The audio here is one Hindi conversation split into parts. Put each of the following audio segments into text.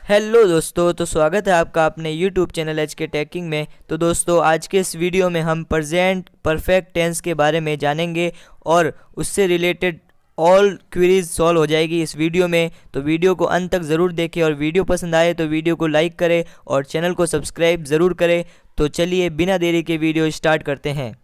हेलो दोस्तों, तो स्वागत है आपका अपने यूट्यूब चैनल एच के टेकिंग में। तो दोस्तों, आज के इस वीडियो में हम प्रेजेंट परफेक्ट टेंस के बारे में जानेंगे और उससे रिलेटेड ऑल क्वेरीज सॉल्व हो जाएगी इस वीडियो में। तो वीडियो को अंत तक ज़रूर देखें और वीडियो पसंद आए तो वीडियो को लाइक करें और चैनल को सब्सक्राइब ज़रूर करें। तो चलिए बिना देरी के वीडियो स्टार्ट करते हैं।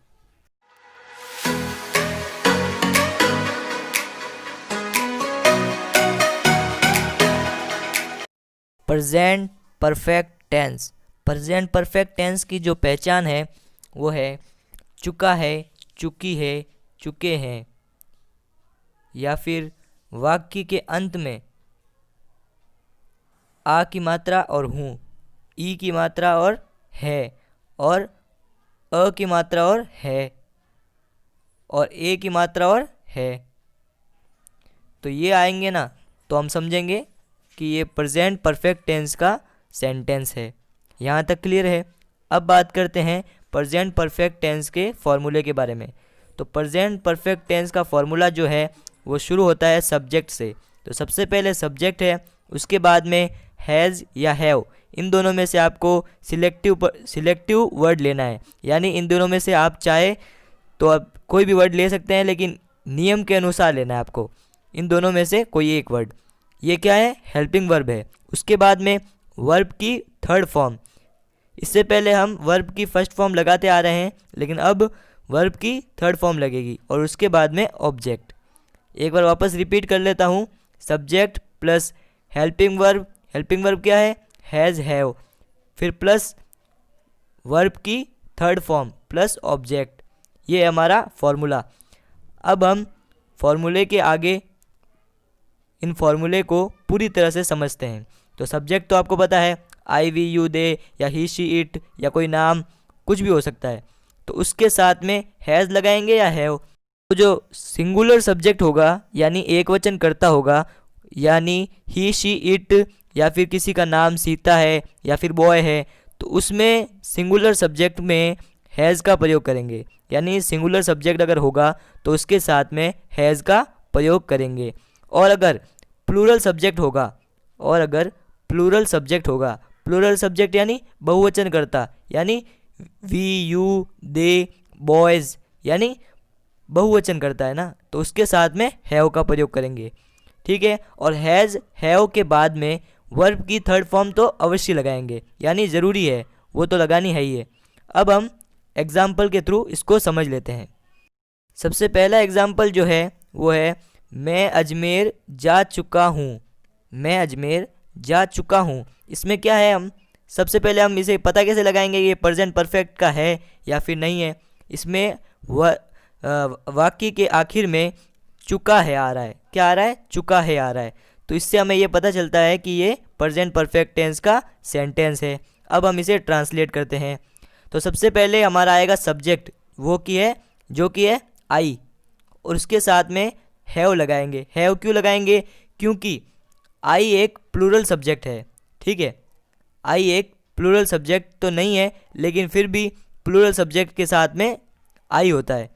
Present perfect tense. Present perfect tense की जो पहचान है वो है चुका है, चुकी है, चुके हैं, या फिर वाक्य के अंत में आ की मात्रा और हूँ, ई की मात्रा और है, और अ की मात्रा और है, और ए की मात्रा और है। तो ये आएंगे ना, तो हम समझेंगे कि ये प्रेजेंट परफेक्ट टेंस का सेंटेंस है। यहाँ तक क्लियर है। अब बात करते हैं प्रेजेंट परफेक्ट टेंस के फॉर्मूले के बारे में। तो प्रेजेंट परफेक्ट टेंस का फॉर्मूला जो है वो शुरू होता है सब्जेक्ट से। तो सबसे पहले सब्जेक्ट है, उसके बाद में हैज़ या हैव, इन दोनों में से आपको सिलेक्टिव वर्ड लेना है। यानी इन दोनों में से आप चाहे तो आप कोई भी वर्ड ले सकते हैं, लेकिन नियम के अनुसार लेना है आपको। इन दोनों में से कोई एक वर्ड। ये क्या है? हेल्पिंग वर्ब है। उसके बाद में वर्ब की थर्ड फॉर्म। इससे पहले हम वर्ब की फर्स्ट फॉर्म लगाते आ रहे हैं, लेकिन अब वर्ब की थर्ड फॉर्म लगेगी, और उसके बाद में ऑब्जेक्ट। एक बार वापस रिपीट कर लेता हूँ। Subject plus helping verb. Helping verb क्या है? हैज़, हैव, फिर प्लस वर्ब की थर्ड फॉर्म प्लस ऑब्जेक्ट। ये है हमारा फॉर्मूला। अब हम फॉर्मूले के आगे इन फॉर्मूले को पूरी तरह से समझते हैं। तो सब्जेक्ट तो आपको पता है, आई, वी, यू, दे, या ही, शी, इट, या कोई नाम, कुछ भी हो सकता है। तो उसके साथ में हैज़ लगाएंगे या हैव। तो जो सिंगुलर सब्जेक्ट होगा, यानी एक वचन करता होगा, यानी ही, शी, इट, या फिर किसी का नाम सीता है या फिर बॉय है, तो उसमें सिंगुलर सब्जेक्ट में हैज़ का प्रयोग करेंगे। यानी सिंगुलर सब्जेक्ट अगर होगा तो उसके साथ में हैज़ का प्रयोग करेंगे। और अगर प्लूरल सब्जेक्ट होगा, प्लूरल सब्जेक्ट यानी बहुवचन करता, यानी वी, यू, दे, बॉयज़, यानी बहुवचन करता है ना, तो उसके साथ में हैव का प्रयोग करेंगे। ठीक है। और हैज़, हैव के बाद में वर्ब की थर्ड फॉर्म तो अवश्य लगाएंगे, यानी ज़रूरी है, वो तो लगानी है ही है। अब हम एग्जाम्पल के थ्रू इसको समझ लेते हैं। सबसे पहला एग्जाम्पल जो है वो है मैं अजमेर जा चुका हूँ। मैं अजमेर जा चुका हूँ। इसमें क्या है, हम सबसे पहले हम इसे पता कैसे लगाएंगे ये प्रेजेंट परफेक्ट का है या फिर नहीं है। इसमें वाक्य के आखिर में चुका है आ रहा है। क्या आ रहा है? चुका है आ रहा है। तो इससे हमें ये पता चलता है कि ये प्रेजेंट परफेक्ट टेंस का सेंटेंस है। अब हम इसे ट्रांसलेट करते हैं। तो सबसे पहले हमारा आएगा सब्जेक्ट, वो की है, जो कि है आई, और उसके साथ में हैव लगाएंगे। हैव क्यों लगाएंगे? क्योंकि आई एक प्लूरल सब्जेक्ट है। ठीक है, आई एक प्लूरल सब्जेक्ट तो नहीं है, लेकिन फिर भी प्लूरल सब्जेक्ट के साथ में आई होता है।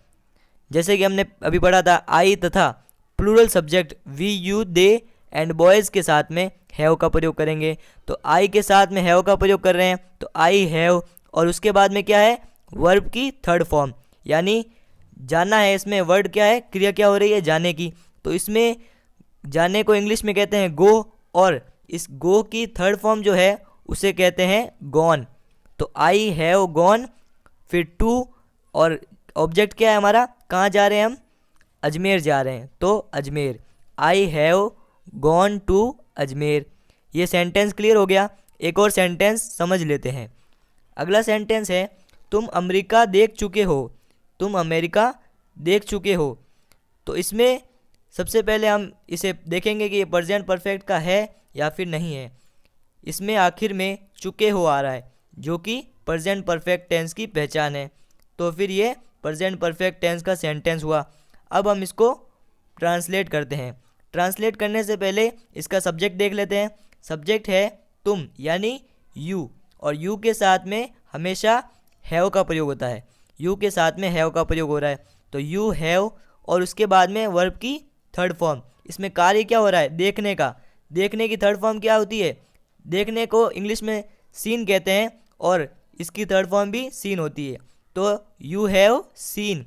जैसे कि हमने अभी पढ़ा था, आई तथा plural subject we, you, they and boys के साथ में हैव का प्रयोग करेंगे। तो आई के साथ में हैव का प्रयोग कर रहे हैं, तो आई हैव, और उसके बाद में क्या है? वर्ब की थर्ड फॉर्म, यानी जाना है। इसमें वर्ड क्या है? क्रिया क्या हो रही है? जाने की। तो इसमें जाने को इंग्लिश में कहते हैं गो, और इस गो की थर्ड फॉर्म जो है उसे कहते हैं गॉन। तो आई हैव गॉन, फिर टू, और ऑब्जेक्ट क्या है हमारा? कहाँ जा रहे हैं हम? अजमेर जा रहे हैं, तो Ajmer. I have gone to Ajmer. ये सेंटेंस क्लियर हो गया। एक और सेंटेंस समझ लेते हैं। अगला सेंटेंस है तुम अमेरिका देख चुके हो। तुम अमेरिका देख चुके हो। तो इसमें सबसे पहले हम इसे देखेंगे कि ये प्रेजेंट परफेक्ट का है या फिर नहीं है। इसमें आखिर में चुके हो आ रहा है, जो कि प्रेजेंट परफेक्ट टेंस की पहचान है। तो फिर ये प्रेजेंट परफेक्ट टेंस का सेंटेंस हुआ। अब हम इसको ट्रांसलेट करते हैं। ट्रांसलेट करने से पहले इसका सब्जेक्ट देख लेते हैं। सब्जेक्ट है तुम, यानी यू, और यू के साथ में हमेशा हैव का प्रयोग होता है। यू के साथ में हैव का प्रयोग हो रहा है, तो यू हैव, और उसके बाद में वर्ब की थर्ड फॉर्म। इसमें कार्य क्या हो रहा है? देखने का। देखने की थर्ड फॉर्म क्या होती है? देखने को इंग्लिश में सीन कहते हैं और इसकी थर्ड फॉर्म भी सीन होती है। तो यू हैव सीन,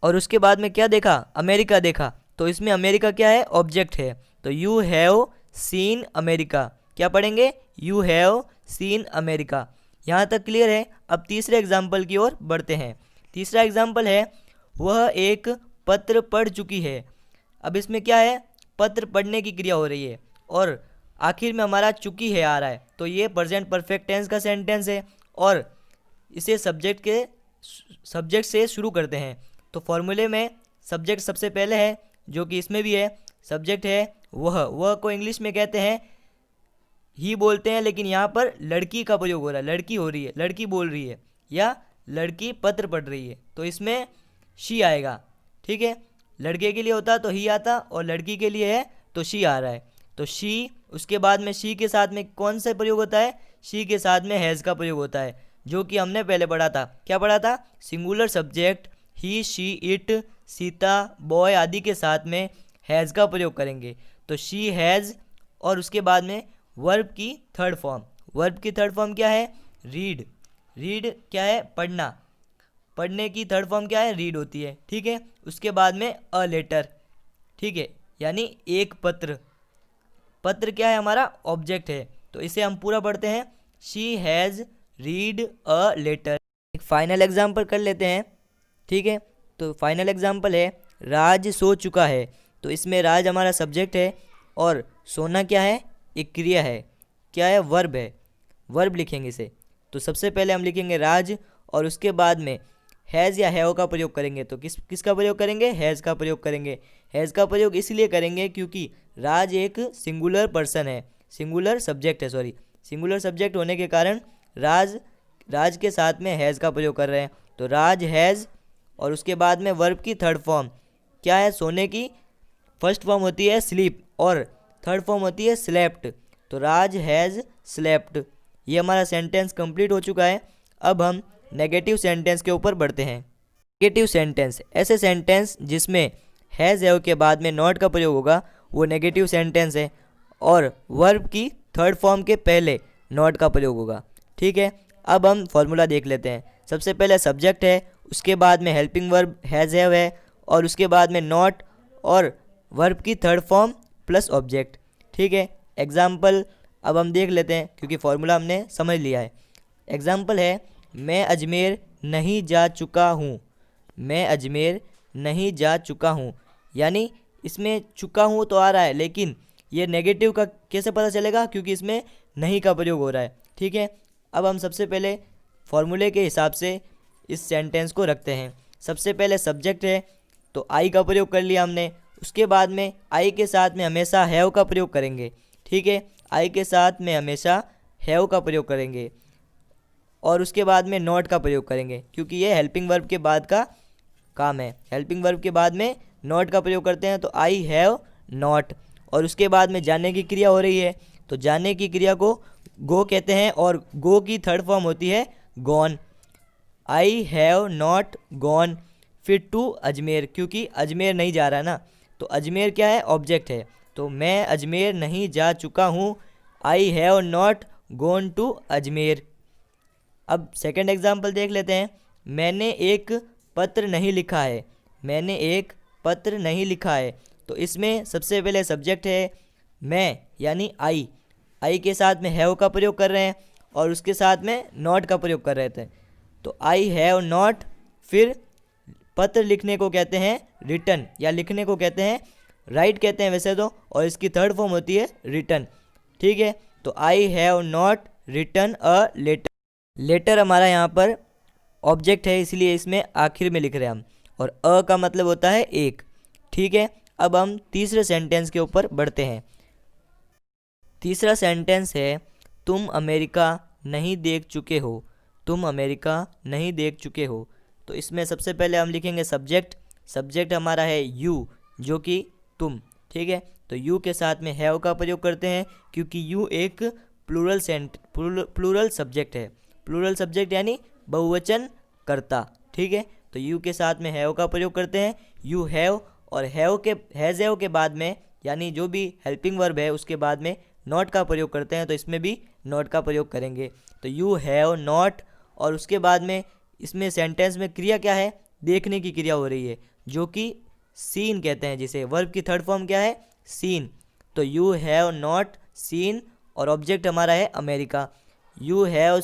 और उसके बाद में क्या देखा, अमेरिका देखा, तो इसमें अमेरिका क्या है, ऑब्जेक्ट है। तो यू हैव सीन अमेरिका, क्या पढ़ेंगे, यू हैव सीन अमेरिका। यहाँ तक क्लियर है। अब तीसरे एग्जाम्पल की ओर बढ़ते हैं। तीसरा एग्जाम्पल है, वह एक पत्र पढ़ चुकी है। अब इसमें क्या है, पत्र पढ़ने की क्रिया हो रही है और आखिर में हमारा चुकी है आ रहा है, तो ये प्रेजेंट परफेक्ट टेंस का सेंटेंस है और इसे सब्जेक्ट से शुरू करते हैं। तो फॉर्मूले में सब्जेक्ट सबसे पहले है, जो कि इसमें भी है। सब्जेक्ट है वह को इंग्लिश में कहते हैं ही बोलते हैं, लेकिन यहाँ पर लड़की का प्रयोग हो रहा है, लड़की हो रही है, लड़की बोल रही है या लड़की पत्र पढ़ रही है, तो इसमें शी आएगा। ठीक है, लड़के के लिए होता तो ही आता और लड़की के लिए है तो शी आ रहा है। तो शी, उसके बाद में शी के साथ में कौन सा प्रयोग होता है, शी के साथ में हैज़ का प्रयोग होता है, जो कि हमने पहले पढ़ा था। क्या पढ़ा था, singular subject he, she, it, Sita, boy आदि के साथ में हैज़ का प्रयोग करेंगे। तो शी हैज़, और उसके बाद में वर्ब की थर्ड फॉर्म, वर्ब की थर्ड फॉर्म क्या है, रीड। रीड क्या है, पढ़ना, पढ़ने की थर्ड फॉर्म क्या है, रीड होती है। ठीक है, उसके बाद में अ लेटर, ठीक है, यानी एक पत्र। पत्र क्या है, हमारा ऑब्जेक्ट है, तो इसे हम पूरा पढ़ते हैं, she has read a letter. एक फाइनल एग्जाम्पल कर लेते हैं। ठीक है, तो फाइनल एग्जाम्पल है, राज सो चुका है। तो इसमें राज हमारा सब्जेक्ट है और सोना क्या है, एक क्रिया है, क्या है, वर्ब है, वर्ब लिखेंगे इसे। तो सबसे पहले हम लिखेंगे राज और उसके बाद में हैज़ या हैव का प्रयोग करेंगे। तो किसका प्रयोग करेंगे, हैज़ का प्रयोग करेंगे। हैज़ का प्रयोग इसलिए करेंगे क्योंकि राज एक सिंगुलर पर्सन है, सिंगुलर सब्जेक्ट है, सॉरी, सिंगुलर सब्जेक्ट होने के कारण राज के साथ में हैज़ का प्रयोग कर रहे हैं। तो राज हैज़, और उसके बाद में वर्ब की थर्ड फॉर्म क्या है, सोने की फर्स्ट फॉर्म होती है स्लीप और थर्ड फॉर्म होती है स्लेप्ट। तो राज हैज़ स्लेप्ट। ये हमारा सेंटेंस कंप्लीट हो चुका है। अब हम नेगेटिव सेंटेंस के ऊपर बढ़ते हैं। नेगेटिव सेंटेंस, ऐसे सेंटेंस जिसमें हैज़ हैव के बाद में नॉट का प्रयोग होगा, वो नेगेटिव सेंटेंस है और वर्ब की थर्ड फॉर्म के पहले नॉट का प्रयोग होगा। ठीक है, अब हम फॉर्मूला देख लेते हैं। सबसे पहले सब्जेक्ट है, उसके बाद में हेल्पिंग वर्ब हैज़ हैव है और उसके बाद में नॉट और वर्ब की थर्ड फॉर्म प्लस ऑब्जेक्ट। ठीक है, एग्जाम्पल अब हम देख लेते हैं क्योंकि फॉर्मूला हमने समझ लिया है। एग्जाम्पल है, मैं अजमेर नहीं जा चुका हूँ। मैं अजमेर नहीं जा चुका हूँ, यानी इसमें चुका हूँ तो आ रहा है, लेकिन ये नेगेटिव का कैसे पता चलेगा, क्योंकि इसमें नहीं का प्रयोग हो रहा है। ठीक है, अब हम सबसे पहले फॉर्मूले के हिसाब से इस सेंटेंस को रखते हैं। सबसे पहले सब्जेक्ट है तो आई का प्रयोग कर लिया हमने, उसके बाद में आई के साथ में हमेशा हैव का प्रयोग करेंगे। ठीक है, आई के साथ में हमेशा हैव का प्रयोग करेंगे और उसके बाद में नॉट का प्रयोग करेंगे, क्योंकि ये हेल्पिंग वर्ब के बाद का काम है। हेल्पिंग वर्ब के बाद में नॉट का प्रयोग करते हैं, तो आई हैव नॉट। और उसके बाद में जाने की क्रिया हो रही है, तो जाने की क्रिया को गो कहते हैं और गो की थर्ड फॉर्म होती है gone. I have not gone. फिर टू अजमेर, क्योंकि अजमेर नहीं जा रहा ना, तो अजमेर क्या है, ऑब्जेक्ट है, तो मैं अजमेर नहीं जा चुका हूँ। I have not gone to Ajmer. अब सेकंड एग्जाम्पल देख लेते हैं। मैंने एक पत्र नहीं लिखा है। मैंने एक पत्र नहीं लिखा है, तो इसमें सबसे पहले सब्जेक्ट है मैं, यानी आई। आई के साथ में हैव का प्रयोग कर रहे हैं और उसके साथ में नॉट का प्रयोग कर रहे थे, तो आई हैव नॉट। फिर पत्र लिखने को कहते हैं रिटन, या लिखने को कहते हैं राइट कहते हैं वैसे तो, और इसकी थर्ड फॉर्म होती है रिटन। ठीक है, तो I have not written a letter. Letter हमारा यहाँ पर ऑब्जेक्ट है, इसलिए इसमें आखिर में लिख रहे हैं हम, और अ का मतलब होता है एक। ठीक है, अब हम तीसरे सेंटेंस के ऊपर बढ़ते हैं। तीसरा सेंटेंस है, तुम अमेरिका नहीं देख चुके हो। तुम अमेरिका नहीं देख चुके हो, तो इसमें सबसे पहले हम लिखेंगे सब्जेक्ट। सब्जेक्ट हमारा है यू, जो कि तुम। ठीक है, तो यू के साथ में हैव का प्रयोग करते हैं, क्योंकि यू एक प्लूरल सब्जेक्ट है। प्लूरल सब्जेक्ट यानी बहुवचन कर्ता। ठीक है, तो यू के साथ में हैव का प्रयोग करते हैं, यू हैव, और हैव के हैज़ हैव के बाद में, यानी जो भी हेल्पिंग वर्ब है उसके बाद में नॉट का प्रयोग करते हैं तो इसमें भी नॉट का प्रयोग करेंगे। तो यू हैव नॉट, और उसके बाद में इसमें सेंटेंस में क्रिया क्या है, देखने की क्रिया हो रही है, जो कि सीन कहते हैं जिसे। वर्ब की थर्ड फॉर्म क्या है, सीन। तो यू हैव नॉट सीन, और ऑब्जेक्ट हमारा है America. You have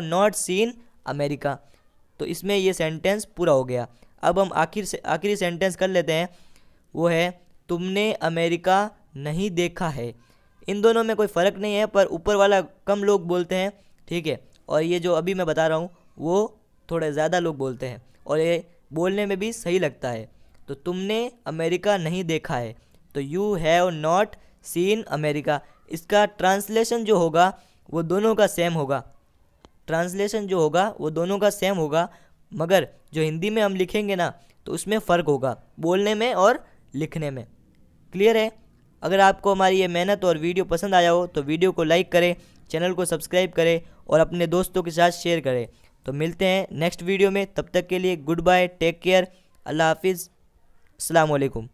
not seen America. तो इसमें ये सेंटेंस पूरा हो गया। अब हम आखिरी सेंटेंस कर लेते हैं, वो है तुमने अमेरिका नहीं देखा है। इन दोनों में कोई फ़र्क नहीं है, पर ऊपर वाला कम लोग बोलते हैं, ठीक है, और ये जो अभी मैं बता रहा हूँ वो थोड़े ज़्यादा लोग बोलते हैं, और ये बोलने में भी सही लगता है। तो तुमने अमेरिका नहीं देखा है, तो you have not seen America. इसका ट्रांसलेशन जो होगा वो दोनों का सेम होगा, मगर जो हिंदी में हम लिखेंगे ना तो उसमें फ़र्क होगा, बोलने में और लिखने में। क्लियर है? अगर आपको हमारी ये मेहनत और वीडियो पसंद आया हो तो वीडियो को लाइक करें, चैनल को सब्सक्राइब करें और अपने दोस्तों के साथ शेयर करें। तो मिलते हैं नेक्स्ट वीडियो में, तब तक के लिए गुड बाय, टेक केयर, अल्लाह हाफिज़, अस्सलाम वालेकुम।